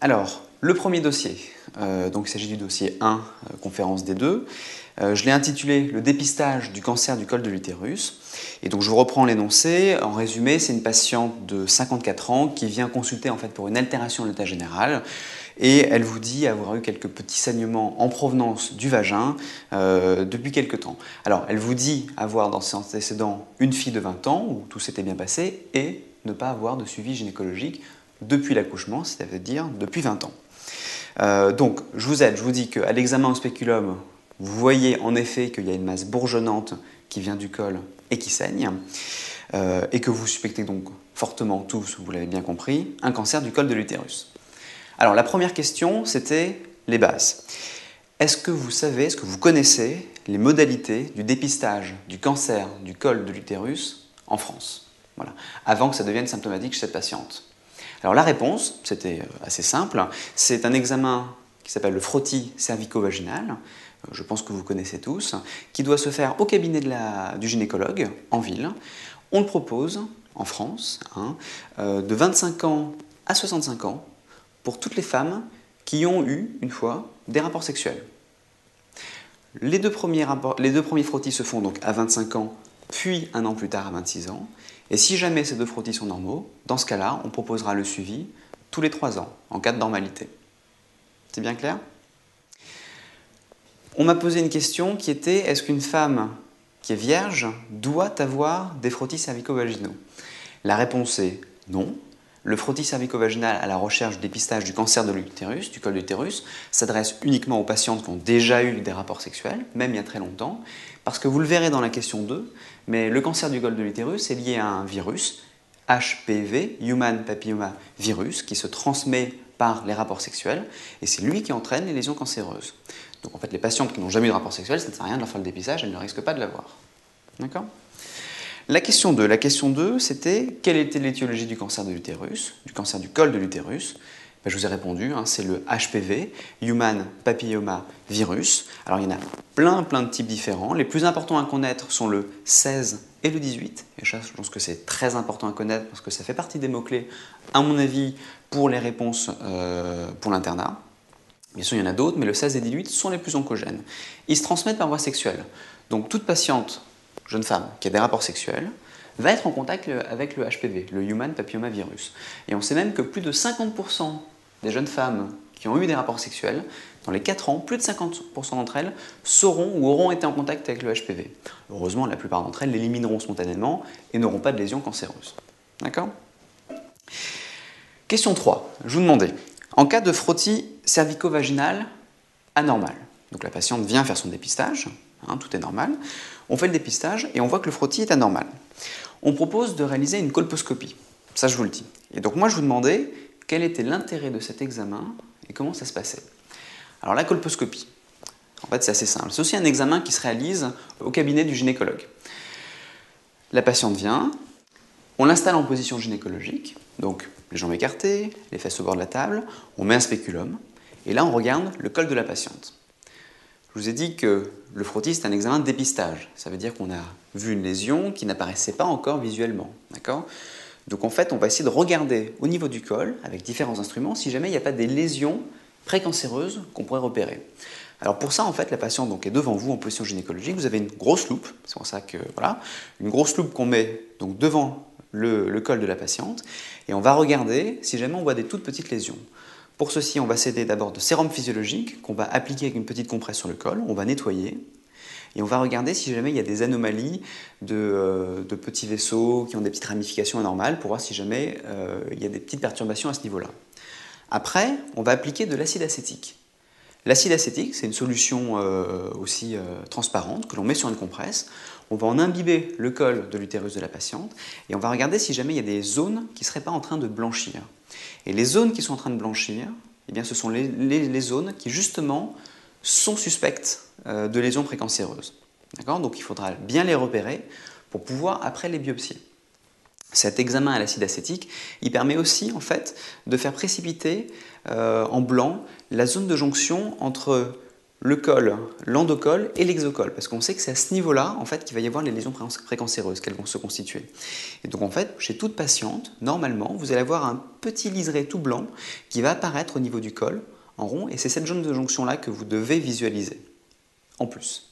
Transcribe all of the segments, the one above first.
Alors, le premier dossier, donc il s'agit du dossier 1, conférence des deux. Je l'ai intitulé « Le dépistage du cancer du col de l'utérus ». Et donc je vous reprends l'énoncé. En résumé, c'est une patiente de 54 ans qui vient consulter en fait pour une altération de l'état général. Et elle vous dit avoir eu quelques petits saignements en provenance du vagin depuis quelque temps. Alors, elle vous dit avoir dans ses antécédents une fille de 20 ans où tout s'était bien passé et ne pas avoir de suivi gynécologique depuis l'accouchement, c'est-à-dire depuis 20 ans. Donc, je vous aide, je vous dis qu'à l'examen au spéculum, vous voyez en effet qu'il y a une masse bourgeonnante qui vient du col et qui saigne, et que vous suspectez donc fortement tous, vous l'avez bien compris, un cancer du col de l'utérus. Alors la première question, c'était les bases. Est-ce que vous savez, est-ce que vous connaissez les modalités du dépistage du cancer du col de l'utérus en France? Voilà, avant que ça devienne symptomatique chez cette patiente. Alors la réponse, c'était assez simple, c'est un examen qui s'appelle le frottis cervico-vaginal, je pense que vous connaissez tous, qui doit se faire au cabinet du gynécologue en ville. On le propose en France de 25 ans à 65 ans pour toutes les femmes qui ont eu, une fois, des rapports sexuels. Les deux premiers frottis se font donc à 25 ans, puis un an plus tard à 26 ans. Et si jamais ces deux frottis sont normaux, dans ce cas-là, on proposera le suivi tous les 3 ans, en cas de normalité. C'est bien clair? On m'a posé une question qui était, est-ce qu'une femme qui est vierge doit avoir des frottis cervico-vaginaux? La réponse est non. Le frottis cervico-vaginal à la recherche du dépistage du cancer de l'utérus, du col de l'utérus, s'adresse uniquement aux patientes qui ont déjà eu des rapports sexuels, même il y a très longtemps, parce que vous le verrez dans la question 2, mais le cancer du col de l'utérus est lié à un virus, HPV, Human Papilloma Virus, qui se transmet par les rapports sexuels, et c'est lui qui entraîne les lésions cancéreuses. Donc en fait, les patientes qui n'ont jamais eu de rapport sexuel, ça ne sert à rien de leur faire le dépistage, elles ne risquent pas de l'avoir. D'accord ? La question 2, c'était quelle était l'étiologie du cancer de l'utérus, du cancer du col de l'utérus? Je vous ai répondu, c'est le HPV, Human Papilloma Virus. Alors il y en a plein de types différents. Les plus importants à connaître sont le 16 et le 18. Et ça, je pense que c'est très important à connaître parce que ça fait partie des mots-clés, à mon avis, pour les réponses pour l'internat. Bien sûr, il y en a d'autres, mais le 16 et le 18 sont les plus oncogènes. Ils se transmettent par voie sexuelle. Donc toute patiente, jeune femme, qui a des rapports sexuels, va être en contact avec le HPV, le Human Papilloma Virus. Et on sait même que plus de 50% des jeunes femmes qui ont eu des rapports sexuels, dans les 4 ans, plus de 50% d'entre elles sauront ou auront été en contact avec le HPV. Heureusement, la plupart d'entre elles l'élimineront spontanément et n'auront pas de lésions cancéreuses. D'accord ? Question 3. Je vous demandais, en cas de frottis cervico-vaginal anormal, donc la patiente vient faire son dépistage, tout est normal, on fait le dépistage et on voit que le frottis est anormal. On propose de réaliser une colposcopie, ça je vous le dis. Et donc moi je vous demandais quel était l'intérêt de cet examen et comment ça se passait. Alors la colposcopie, en fait c'est assez simple, c'est aussi un examen qui se réalise au cabinet du gynécologue. La patiente vient, on l'installe en position gynécologique, donc les jambes écartées, les fesses au bord de la table, on met un spéculum, et là on regarde le col de la patiente. Je vous ai dit que le frottis c'est un examen de dépistage, ça veut dire qu'on a vu une lésion qui n'apparaissait pas encore visuellement, d'accord ? Donc en fait on va essayer de regarder au niveau du col, avec différents instruments, si jamais il n'y a pas des lésions précancéreuses qu'on pourrait repérer. Alors pour ça en fait la patiente donc, est devant vous en position gynécologique, vous avez une grosse loupe, c'est pour ça que voilà, une grosse loupe qu'on met donc devant le col de la patiente, et on va regarder si jamais on voit des toutes petites lésions. Pour ceci, on va s'aider d'abord de sérum physiologique qu'on va appliquer avec une petite compresse sur le col, on va nettoyer, et on va regarder si jamais il y a des anomalies de petits vaisseaux qui ont des petites ramifications anormales pour voir si jamais il y a des petites perturbations à ce niveau-là. Après, on va appliquer de l'acide acétique. L'acide acétique, c'est une solution aussi transparente que l'on met sur une compresse. On va en imbiber le col de l'utérus de la patiente et on va regarder si jamais il y a des zones qui ne seraient pas en train de blanchir. Et les zones qui sont en train de blanchir, eh bien, ce sont les zones qui justement sont suspectes de lésions précancéreuses. D'accord ? Donc il faudra bien les repérer pour pouvoir après les biopsier. Cet examen à l'acide acétique, il permet aussi en fait de faire précipiter en blanc la zone de jonction entre le col, l'endocole et l'exocole, parce qu'on sait que c'est à ce niveau-là en fait, qu'il va y avoir les lésions précancéreuses, qu'elles vont se constituer. Et donc en fait, chez toute patiente, normalement, vous allez avoir un petit liseré tout blanc qui va apparaître au niveau du col, en rond, et c'est cette zone de jonction-là que vous devez visualiser. En plus,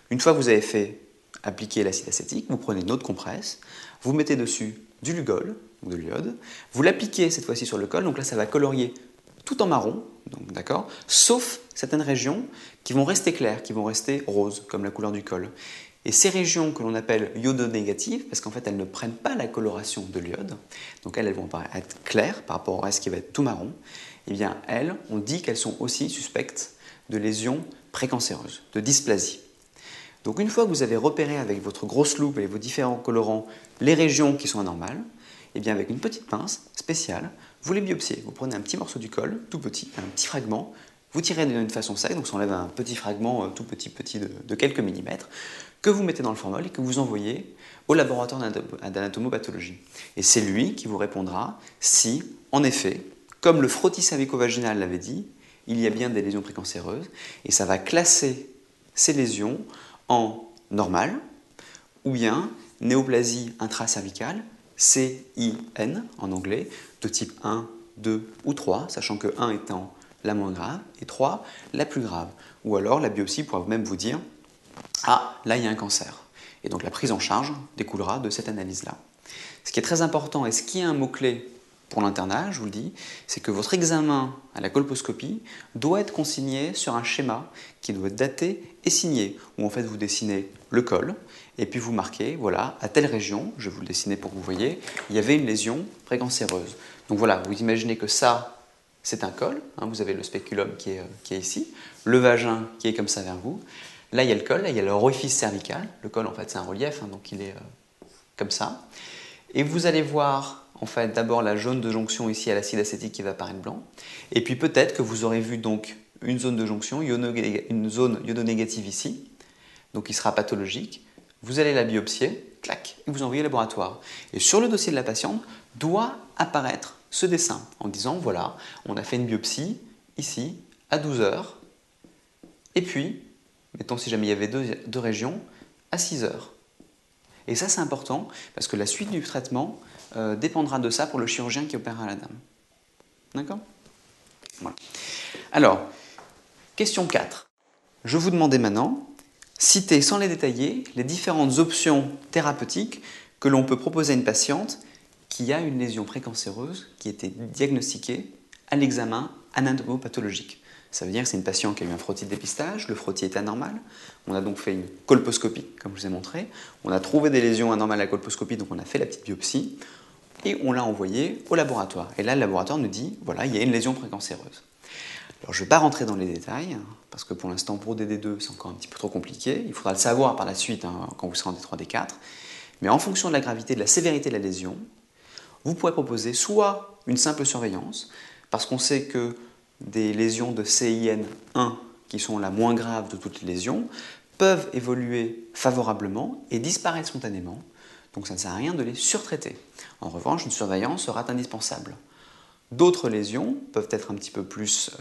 une fois que vous avez fait appliquer l'acide acétique, vous prenez une autre compresse, vous mettez dessus du Lugol, ou de l'iode, vous l'appliquez cette fois-ci sur le col, donc là ça va colorier tout en marron, donc d'accord, sauf certaines régions qui vont rester claires, qui vont rester roses, comme la couleur du col. Et ces régions que l'on appelle iodo-négatives, parce qu'en fait elles ne prennent pas la coloration de l'iode, donc elles vont être claires par rapport au reste qui va être tout marron, et bien elles, on dit qu'elles sont aussi suspectes de lésions précancéreuses, de dysplasie. Donc une fois que vous avez repéré avec votre grosse loupe et vos différents colorants les régions qui sont anormales, et bien avec une petite pince spéciale, vous les biopsiez. Vous prenez un petit morceau du col, tout petit, un petit fragment, vous tirez d'une façon sec, donc ça enlève un petit fragment tout petit de quelques millimètres, que vous mettez dans le formol et que vous envoyez au laboratoire d'anatomopathologie. Et c'est lui qui vous répondra si, en effet, comme le frottis cervico-vaginal l'avait dit, il y a bien des lésions précancéreuses, et ça va classer ces lésions en normale ou bien néoplasie intracervicale, CIN en anglais, de type 1, 2 ou 3, sachant que 1 étant la moins grave et 3 la plus grave. Ou alors la biopsie pourra même vous dire « Ah, là il y a un cancer ». Et donc la prise en charge découlera de cette analyse-là. Ce qui est très important et ce qui est un mot-clé pour l'internat, je vous le dis, c'est que votre examen à la colposcopie doit être consigné sur un schéma qui doit être daté et signé, où en fait vous dessinez le col, et puis vous marquez, voilà, à telle région, je vais vous le dessiner pour que vous voyez, il y avait une lésion précancéreuse. Donc voilà, vous imaginez que ça, c'est un col, hein, vous avez le spéculum qui est ici, le vagin qui est comme ça vers vous, là il y a le col, là il y a l'orifice cervical, le col en fait c'est un relief, hein, donc il est comme ça, et vous allez voir en fait d'abord la zone de jonction ici à l'acide acétique qui va apparaître blanc, et puis peut-être que vous aurez vu donc une zone de jonction, une zone iodonégative ici, donc qui sera pathologique. Vous allez la biopsier, clac, et vous envoyez au laboratoire. Et sur le dossier de la patiente doit apparaître ce dessin en disant voilà, on a fait une biopsie ici à 12 heures, et puis, mettons si jamais il y avait deux régions, à 6 heures. Et ça c'est important parce que la suite du traitement dépendra de ça pour le chirurgien qui opérera la dame. D'accord ? Voilà. Alors, question 4. Je vous demandais maintenant, citer sans les détailler les différentes options thérapeutiques que l'on peut proposer à une patiente qui a une lésion précancéreuse qui était diagnostiquée à l'examen anatomopathologique. Ça veut dire que c'est une patiente qui a eu un frottis de dépistage, le frottis est anormal, on a donc fait une colposcopie, comme je vous ai montré, on a trouvé des lésions anormales à la colposcopie, donc on a fait la petite biopsie, et on l'a envoyé au laboratoire. Et là, le laboratoire nous dit, voilà, il y a une lésion précancéreuse. Alors, je ne vais pas rentrer dans les détails, parce que pour l'instant, pour DD2, c'est encore un petit peu trop compliqué. Il faudra le savoir par la suite, hein, quand vous serez en D3, D4. Mais en fonction de la gravité, de la sévérité de la lésion, vous pourrez proposer soit une simple surveillance, parce qu'on sait que des lésions de CIN1, qui sont la moins grave de toutes les lésions, peuvent évoluer favorablement et disparaître spontanément. Donc ça ne sert à rien de les surtraiter. En revanche, une surveillance sera indispensable. D'autres lésions peuvent être un petit peu plus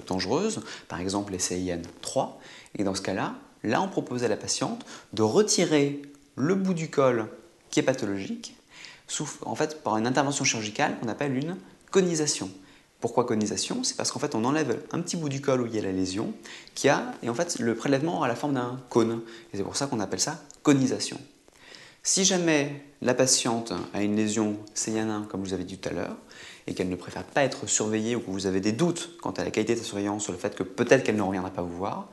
dangereuses, par exemple les CIN3, et dans ce cas-là, là on propose à la patiente de retirer le bout du col qui est pathologique, en fait par une intervention chirurgicale qu'on appelle une conisation. Pourquoi conisation? C'est parce qu'en fait on enlève un petit bout du col où il y a la lésion, et en fait le prélèvement aura la forme d'un cône, et c'est pour ça qu'on appelle ça conisation. Si jamais la patiente a une lésion CIN1, comme je vous avais dit tout à l'heure, et qu'elle ne préfère pas être surveillée ou que vous avez des doutes quant à la qualité de sa surveillance sur le fait que peut-être qu'elle ne reviendra pas vous voir,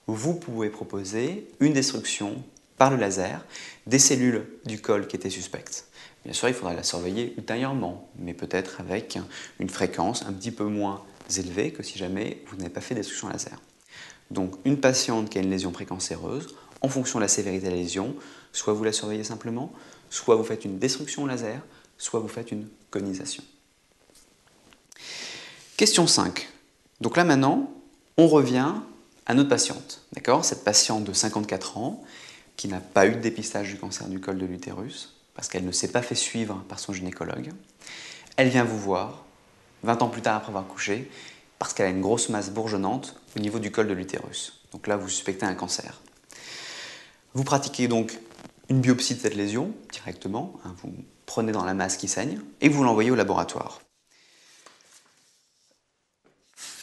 vous pouvez proposer une destruction par le laser des cellules du col qui étaient suspectes. Bien sûr, il faudra la surveiller ultérieurement, mais peut-être avec une fréquence un petit peu moins élevée que si jamais vous n'avez pas fait destruction laser. Donc une patiente qui a une lésion précancéreuse, en fonction de la sévérité de la lésion, soit vous la surveillez simplement, soit vous faites une destruction laser, soit vous faites une conisation. Question 5. Donc là maintenant, on revient à notre patiente. D'accord ? Cette patiente de 54 ans qui n'a pas eu de dépistage du cancer du col de l'utérus parce qu'elle ne s'est pas fait suivre par son gynécologue. Elle vient vous voir 20 ans plus tard après avoir couché parce qu'elle a une grosse masse bourgeonnante au niveau du col de l'utérus. Donc là, vous suspectez un cancer. Vous pratiquez donc une biopsie de cette lésion directement, hein, vous prenez dans la masse qui saigne et vous l'envoyez au laboratoire.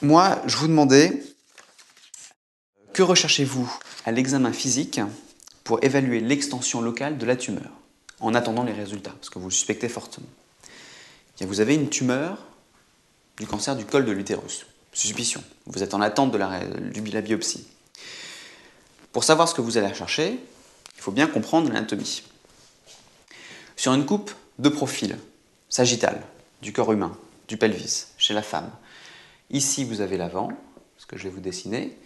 Moi, je vous demandais, que recherchez-vous à l'examen physique pour évaluer l'extension locale de la tumeur, en attendant les résultats, parce que vous le suspectez fortement. Bien, vous avez une tumeur du cancer du col de l'utérus, suspicion. Vous êtes en attente de la biopsie. Pour savoir ce que vous allez rechercher, il faut bien comprendre l'anatomie. Sur une coupe de profil sagittal du corps humain, du pelvis, chez la femme, ici vous avez l'avant, ce que je vais vous dessiner,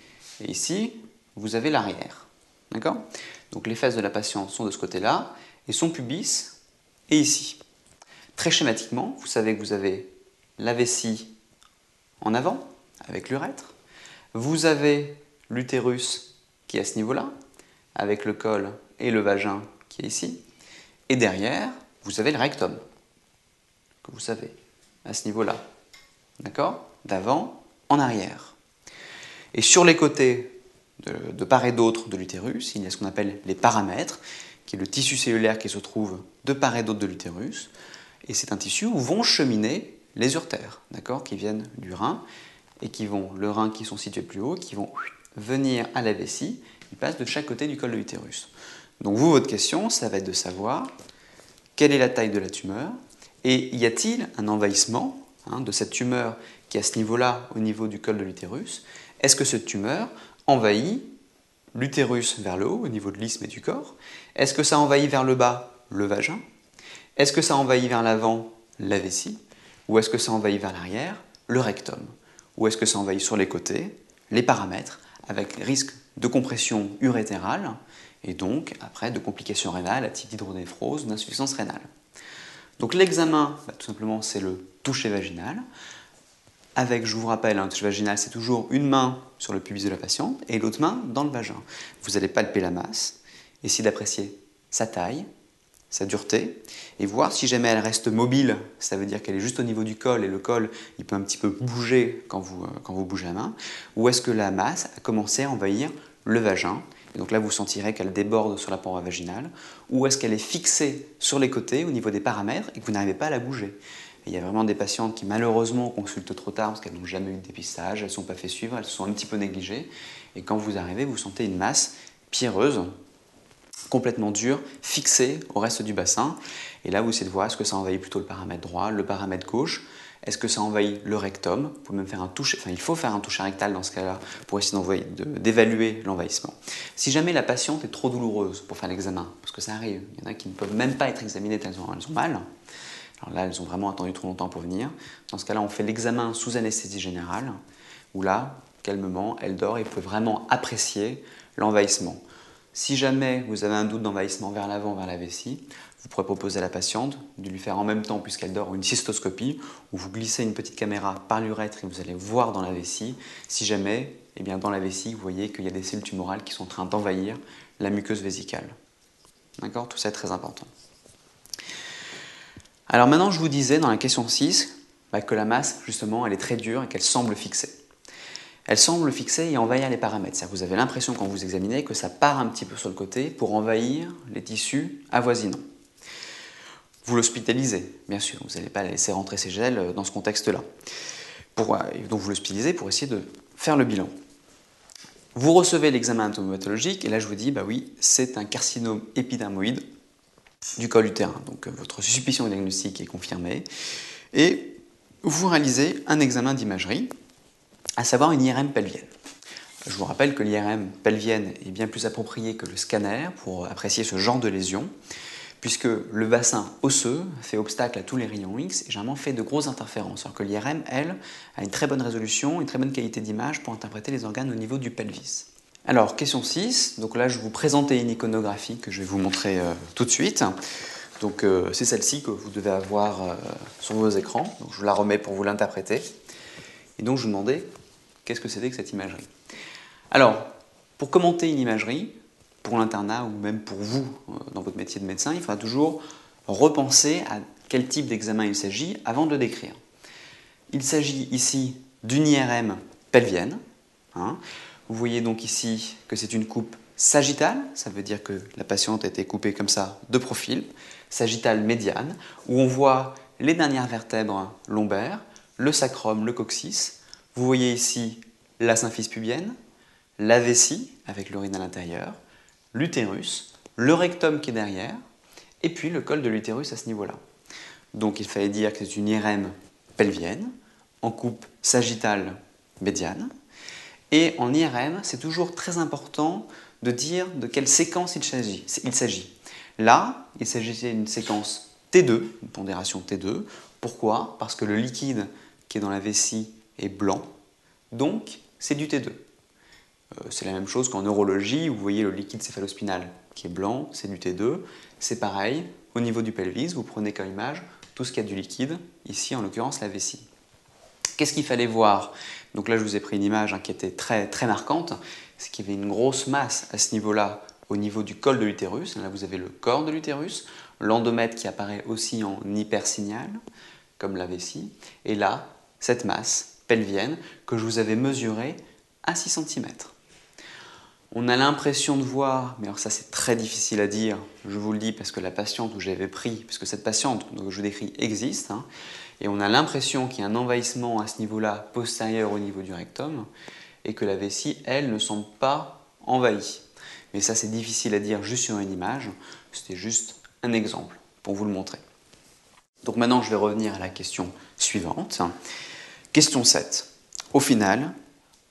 et ici vous avez l'arrière. D'accord ? Donc les fesses de la patiente sont de ce côté-là, et son pubis est ici. Très schématiquement, vous savez que vous avez la vessie en avant, avec l'urètre. Vous avez l'utérus qui est à ce niveau-là, avec le col et le vagin qui est ici. Et derrière, vous avez le rectum, que vous savez, à ce niveau-là. D'accord ? D'avant en arrière. Et sur les côtés, de part et d'autre de l'utérus, il y a ce qu'on appelle les paramètres, qui est le tissu cellulaire qui se trouve de part et d'autre de l'utérus. Et c'est un tissu où vont cheminer les uretères, d'accord, qui viennent du rein, et qui vont, le rein qui sont situés plus haut, qui vont venir à la vessie, ils passent de chaque côté du col de l'utérus. Donc vous, votre question, ça va être de savoir quelle est la taille de la tumeur, et y a-t-il un envahissement de cette tumeur qui est à ce niveau-là, au niveau du col de l'utérus? Est-ce que cette tumeur envahit l'utérus vers le haut, au niveau de l'isthme et du corps? Est-ce que ça envahit vers le bas le vagin? Est-ce que ça envahit vers l'avant la vessie? Ou est-ce que ça envahit vers l'arrière le rectum? Ou est-ce que ça envahit sur les côtés les paramètres, avec risque de compression urétérale et donc après de complications rénales à type d'hydronéphrose ou d'insuffisance rénale? Donc l'examen, tout simplement, c'est le toucher vaginal. Avec, je vous rappelle, un toucher vaginal, c'est toujours une main sur le pubis de la patiente et l'autre main dans le vagin. Vous allez palper la masse, essayer d'apprécier sa taille, sa dureté, et voir si jamais elle reste mobile, ça veut dire qu'elle est juste au niveau du col, et le col, il peut un petit peu bouger quand vous bougez la main, ou est-ce que la masse a commencé à envahir le vagin, et donc là vous sentirez qu'elle déborde sur la paroi vaginale, ou est-ce qu'elle est fixée sur les côtés au niveau des paramètres et que vous n'arrivez pas à la bouger. Et il y a vraiment des patientes qui malheureusement consultent trop tard parce qu'elles n'ont jamais eu de dépistage, elles ne sont pas fait suivre, elles se sont un petit peu négligées, et quand vous arrivez, vous sentez une masse pierreuse, complètement dure, fixée au reste du bassin, et là vous essayez de voir est-ce que ça envahit plutôt le paramètre droit, le paramètre gauche, est-ce que ça envahit le rectum, vous pouvez même faire un toucher, il faut faire un toucher rectal dans ce cas-là pour essayer d'évaluer l'envahissement. Si jamais la patiente est trop douloureuse pour faire l'examen, parce que ça arrive, il y en a qui ne peuvent même pas être examinées tellement elles ont mal, alors là elles ont vraiment attendu trop longtemps pour venir, dans ce cas-là on fait l'examen sous anesthésie générale, où là, calmement, elle dort et vous pouvez vraiment apprécier l'envahissement. Si jamais vous avez un doute d'envahissement vers l'avant, vers la vessie, vous pourrez proposer à la patiente de lui faire en même temps, puisqu'elle dort, une cystoscopie, où vous glissez une petite caméra par l'urètre et vous allez voir dans la vessie, si jamais, dans la vessie, vous voyez qu'il y a des cellules tumorales qui sont en train d'envahir la muqueuse vésicale. D'accord ? Tout ça est très important. Alors maintenant, je vous disais dans la question 6 que la masse, justement, elle est très dure et qu'elle semble fixée. Elle semble fixer et envahir les paramètres. C'est-à-dire que vous avez l'impression quand vous examinez que ça part un petit peu sur le côté pour envahir les tissus avoisinants. Vous l'hospitalisez, bien sûr, vous n'allez pas la laisser rentrer ses gels dans ce contexte-là. Donc vous l'hospitalisez pour essayer de faire le bilan. Vous recevez l'examen anatomopatologique et là je vous dis, oui, c'est un carcinome épidermoïde du col utérin. Donc votre suspicion diagnostique est confirmée et vous réalisez un examen d'imagerie, à savoir une IRM pelvienne. Je vous rappelle que l'IRM pelvienne est bien plus appropriée que le scanner pour apprécier ce genre de lésion, puisque le bassin osseux fait obstacle à tous les rayons X et généralement fait de grosses interférences, alors que l'IRM, elle, a une très bonne résolution, une très bonne qualité d'image pour interpréter les organes au niveau du pelvis. Alors, question 6, donc là je vais vous présenter une iconographie que je vais vous montrer tout de suite. Donc c'est celle-ci que vous devez avoir sur vos écrans, donc je vous la remets pour vous l'interpréter. Et donc je vous demandais, qu'est-ce que c'était que cette imagerie? Alors, pour commenter une imagerie, pour l'internat ou même pour vous dans votre métier de médecin, il faudra toujours repenser à quel type d'examen il s'agit avant de le décrire. Il s'agit ici d'une IRM pelvienne. Hein. Vous voyez donc ici que c'est une coupe sagittale, ça veut dire que la patiente a été coupée comme ça de profil, sagittale médiane, où on voit les dernières vertèbres lombaires, le sacrum, le coccyx. Vous voyez ici la symphyse pubienne, la vessie avec l'urine à l'intérieur, l'utérus, le rectum qui est derrière, et puis le col de l'utérus à ce niveau-là. Donc il fallait dire que c'est une IRM pelvienne, en coupe sagittale médiane. Et en IRM, c'est toujours très important de dire de quelle séquence il s'agit. Là, il s'agissait d'une séquence T2, une pondération T2. Pourquoi? Parce que le liquide qui est dans la vessie est blanc, donc c'est du T2. C'est la même chose qu'en neurologie, où vous voyez le liquide céphalospinal qui est blanc, c'est du T2. C'est pareil, au niveau du pelvis, vous prenez comme image tout ce qui a du liquide, ici en l'occurrence la vessie. Qu'est-ce qu'il fallait voir? Donc là, je vous ai pris une image qui était très, très marquante, c'est qu'il y avait une grosse masse à ce niveau-là, au niveau du col de l'utérus. Là, vous avez le corps de l'utérus, l'endomètre qui apparaît aussi en hypersignal, comme la vessie, et là, cette masse pelvienne que je vous avais mesurée à 6 cm. On a l'impression de voir, mais alors ça c'est très difficile à dire, je vous le dis parce que la patiente où j'avais pris, parce que cette patiente que je vous décris existe, et on a l'impression qu'il y a un envahissement à ce niveau-là postérieur au niveau du rectum, et que la vessie, elle, ne semble pas envahie. Mais ça c'est difficile à dire juste sur une image, c'était juste un exemple pour vous le montrer. Donc maintenant je vais revenir à la question suivante. Question 7. Au final,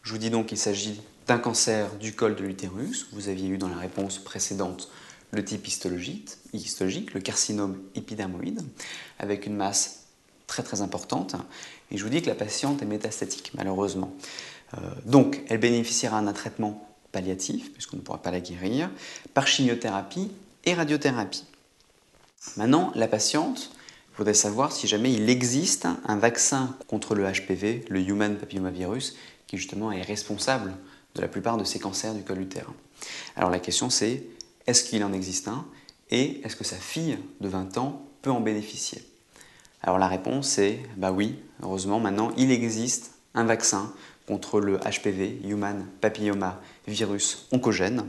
je vous dis donc qu'il s'agit d'un cancer du col de l'utérus. Vous aviez eu dans la réponse précédente le type histologique, le carcinome épidermoïde, avec une masse très très importante. Et je vous dis que la patiente est métastatique, malheureusement. Donc, elle bénéficiera d'un traitement palliatif, puisqu'on ne pourra pas la guérir, par chimiothérapie et radiothérapie. Maintenant, la patiente, il faudrait savoir si jamais il existe un vaccin contre le HPV, le Human Papillomavirus, qui justement est responsable de la plupart de ces cancers du col utérin. Alors la question c'est, est-ce qu'il en existe un et est-ce que sa fille de 20 ans peut en bénéficier? Alors la réponse est, bah oui, heureusement maintenant il existe un vaccin contre le HPV, Human Papilloma Virus oncogène.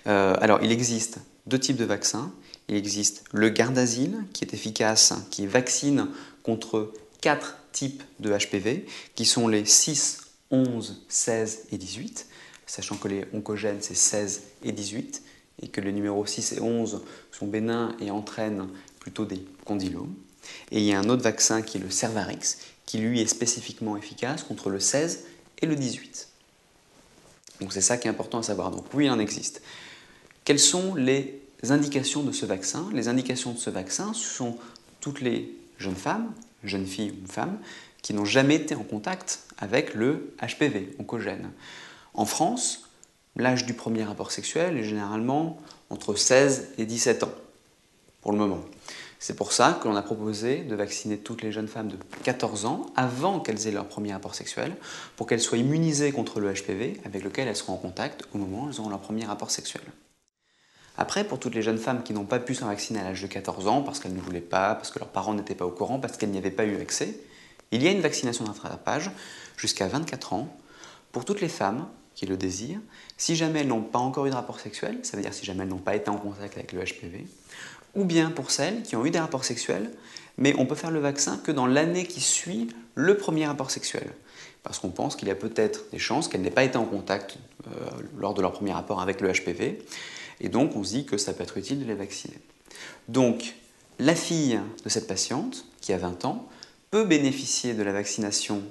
Alors il existe deux types de vaccins. Il existe le Gardasil qui est efficace, qui vaccine contre 4 types de HPV, qui sont les 6, 11, 16 et 18, sachant que les oncogènes c'est 16 et 18, et que les numéros 6 et 11 sont bénins et entraînent plutôt des condylomes. Et il y a un autre vaccin qui est le Cervarix, qui lui est spécifiquement efficace contre le 16 et le 18. Donc c'est ça qui est important à savoir. Donc oui, il en existe. Quelles sont les indications de ce vaccin? Les indications de ce vaccin, ce sont toutes les jeunes femmes, jeunes filles ou femmes, qui n'ont jamais été en contact avec le HPV oncogène. En France, l'âge du premier rapport sexuel est généralement entre 16 et 17 ans, pour le moment. C'est pour ça que l'on a proposé de vacciner toutes les jeunes femmes de 14 ans avant qu'elles aient leur premier rapport sexuel, pour qu'elles soient immunisées contre le HPV avec lequel elles seront en contact au moment où elles auront leur premier rapport sexuel. Après, pour toutes les jeunes femmes qui n'ont pas pu s'en vacciner à l'âge de 14 ans, parce qu'elles ne voulaient pas, parce que leurs parents n'étaient pas au courant, parce qu'elles n'y avaient pas eu accès, il y a une vaccination de rattrapage jusqu'à 24 ans pour toutes les femmes qui le désirent, si jamais elles n'ont pas encore eu de rapport sexuel, ça veut dire si jamais elles n'ont pas été en contact avec le HPV, ou bien pour celles qui ont eu des rapports sexuels, mais on peut faire le vaccin que dans l'année qui suit le premier rapport sexuel. Parce qu'on pense qu'il y a peut-être des chances qu'elles n'aient pas été en contact lors de leur premier rapport avec le HPV, et donc on se dit que ça peut être utile de les vacciner. Donc la fille de cette patiente, qui a 20 ans, peut bénéficier de la vaccination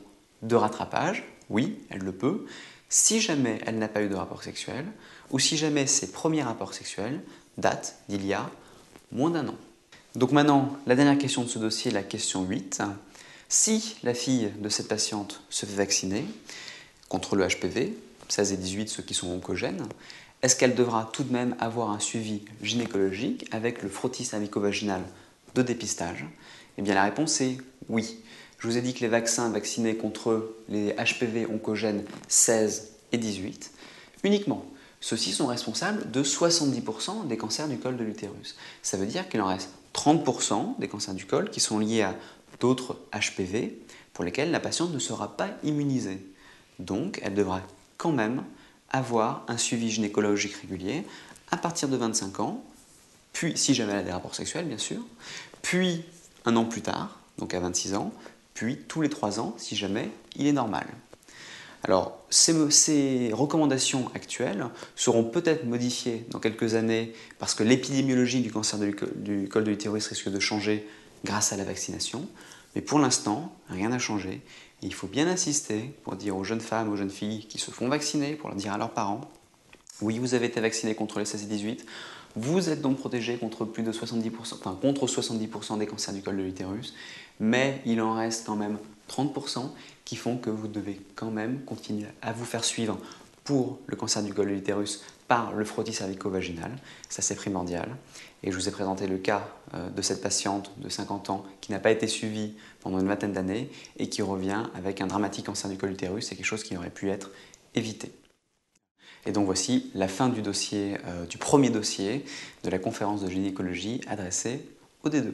de rattrapage, oui, elle le peut, si jamais elle n'a pas eu de rapport sexuel, ou si jamais ses premiers rapports sexuels datent d'il y a moins d'un an. Donc maintenant, la dernière question de ce dossier, la question 8. Si la fille de cette patiente se fait vacciner contre le HPV, 16 et 18, ceux qui sont oncogènes, est-ce qu'elle devra tout de même avoir un suivi gynécologique avec le frottis cervico-vaginal de dépistage? Eh bien la réponse est oui. Je vous ai dit que les vaccins vaccinés contre les HPV oncogènes 16 et 18, uniquement, ceux-ci sont responsables de 70% des cancers du col de l'utérus. Ça veut dire qu'il en reste 30% des cancers du col qui sont liés à d'autres HPV pour lesquels la patiente ne sera pas immunisée. Donc, elle devra quand même avoir un suivi gynécologique régulier à partir de 25 ans, puis, si jamais elle a des rapports sexuels, bien sûr, puis un an plus tard, donc à 26 ans, puis tous les 3 ans, si jamais il est normal. Alors, ces recommandations actuelles seront peut-être modifiées dans quelques années parce que l'épidémiologie du cancer du col de l'utérus risque de changer grâce à la vaccination. Mais pour l'instant, rien n'a changé. Et il faut bien insister pour dire aux jeunes femmes, aux jeunes filles qui se font vacciner, pour leur dire à leurs parents, oui, vous avez été vacciné contre les 16 et 18, vous êtes donc protégé contre plus de 70%, enfin contre 70% des cancers du col de l'utérus, mais il en reste quand même 30% qui font que vous devez quand même continuer à vous faire suivre pour le cancer du col de l'utérus par le frottis cervico-vaginal. Ça, c'est primordial. Et je vous ai présenté le cas de cette patiente de 50 ans qui n'a pas été suivie pendant une vingtaine d'années et qui revient avec un dramatique cancer du col de l'utérus. C'est quelque chose qui aurait pu être évité. Et donc voici la fin du dossier, du premier dossier de la conférence de gynécologie adressée au D2.